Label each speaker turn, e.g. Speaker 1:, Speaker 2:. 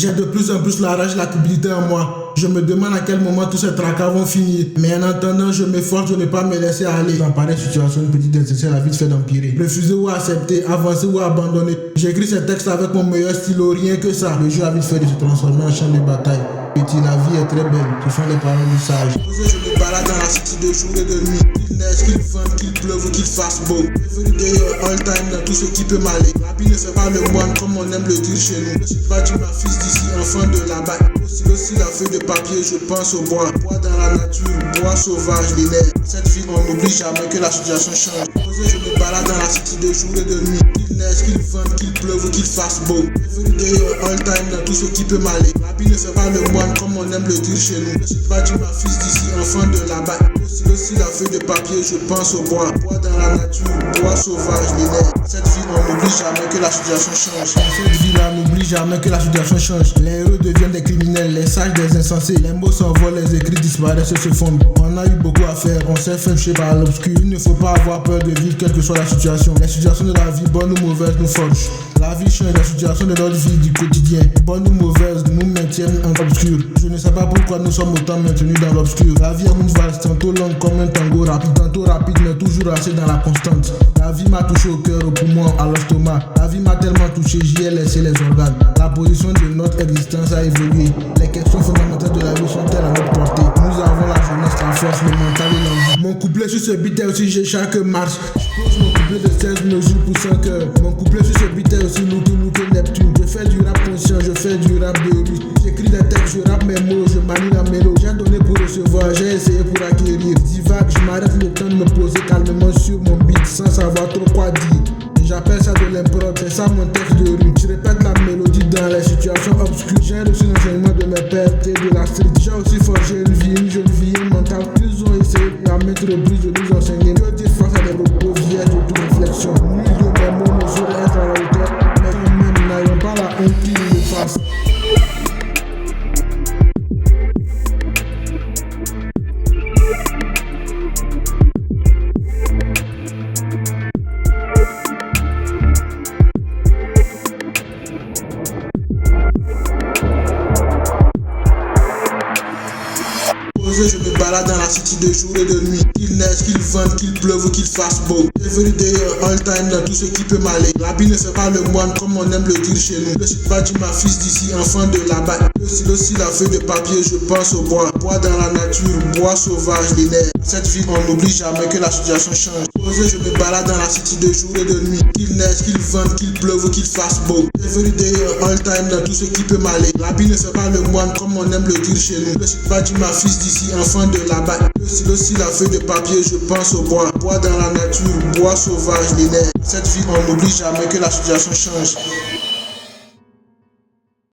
Speaker 1: J'ai de plus en plus la rage et la culpabilité en moi. Je me demande à quel moment tous ces tracas vont finir. Mais en attendant, je m'efforce de ne pas me laisser aller. Dans pareille situation, une petite incession, la vie fait d'empirer. Refuser ou accepter, avancer ou abandonner. J'écris ces textes avec mon meilleur stylo, rien que ça. Le jeu a vite fait de se transformer en champ de bataille. Petit, la vie est très belle, ce sont les paroles du sage. Je me balade dans la city de jour et de nuit. Qu'il neige, qu'il vente, qu'il pleuve ou qu'il fasse beau. Everyday, all time, dans tout ce qui peut m'aller. La vie ne fait pas le moine comme on aime le dire chez nous. Je suis pas du ma fils d'ici, enfant de là-bas. Aussi la feuille de papier, je pense au bois. Bois dans la nature, bois sauvage, les nerfs. Cette vie, on n'oublie jamais que la situation change. Je me balade dans la city de jour et de nuit. Qu'il neige, qu'il vente, qu'il pleuve ou qu'il fasse beau. Everyday, all time, dans tout ce qui peut m'aller. La vie ne fait pas le moine comme on aime le dire chez nous. Je suis pas du ma fils d'ici, enfant de là-bas. Aussi la feuille de papier, je pense au bois. Bois dans la nature, bois sauvage, les nerfs. Cette vie, on n'oublie jamais que la situation change. Cette vie-là n'oublie jamais que la situation change. Les héros deviennent des criminels, les sages des insensés. Les mots s'envolent, les écrits disparaissent et se fondent. On a eu beaucoup à faire, on s'est fait toucher par l'obscur. Il ne faut pas avoir peur de vivre quelle que soit la situation. Les situations de la vie, bonnes ou mauvaises, nous forgent. La vie change, les situations de notre vie du quotidien, bonnes ou mauvaises, nous maintiennent en obscur. Je ne sais pas pourquoi nous sommes autant maintenus dans l'obscur. La vie est une valse, tantôt longue comme un tango rapide, tantôt rapide mais toujours assez dans la constante. La vie m'a touché au cœur, au poumon, à l'estomac. La vie m'a tellement touché, j'y ai laissé les organes. La position de notre existence a évolué. Les questions fondamentales de la vie sont-elles à notre portée? Nous avons la jeunesse, la force, le mental et l'envie. Mon couplet sur ce beat est aussi j'ai chaque marche. Je pose mon couplet de 16 mesures pour 5 heures. Mon couplet sur ce beat est aussi look Neptune. Je fais du rap conscient, je fais du rap de rue. J'écris des textes, je rappe mes mots, je manie la mélo. J'ai donné pour recevoir, j'ai essayé pour acquérir. Divague, je m'arrête le temps de me poser calmement sur mon beat sans savoir trop quoi dire. J'appelle ça de l'improd, c'est ça mon texte de rue. Je répète la mélodie dans les situations obscures. J'ai reçu l'enseignement de mes pères et de la street. J'ai aussi forgé une jeune vie mentale. Ils ont essayé à mettre brise de nous enseigner. Je dis face à des repos vierges de toute réflexion. Nul de mes mots ne saurait être à la hauteur. Mais quand même, n'ayons pas la honte qu'ils le fassent. Je me balade dans la city de jour et de nuit. Qu'il neige, qu'il vente, qu'il pleuve ou qu'il fasse beau. Everyday, all time, dans tout ce qui peut m'aller. La vie ne fait pas le moine comme on aime le dire chez nous. Je suis pas du ma fils d'ici, enfant de là-bas. Aussi la feuille de papier, je pense au bois. Bois dans la nature, bois sauvage, les nerfs. Cette vie, on n'oublie jamais que la situation change. Je me balade dans la city de jour et de nuit. Qu'il neige, qu'il vente, qu'il pleuve ou qu'il fasse beau. Everyday, all time, dans tout ce qui peut m'aller. La vie ne fait pas le moine comme on aime le dire chez nous. Je suis pas du ma fils d'ici, enfant de là-bas. Aussi la feuille de papier, je pense au bois. Bois dans la nature, bois sauvage, les nerfs. Cette vie, on n'oublie jamais que la situation change.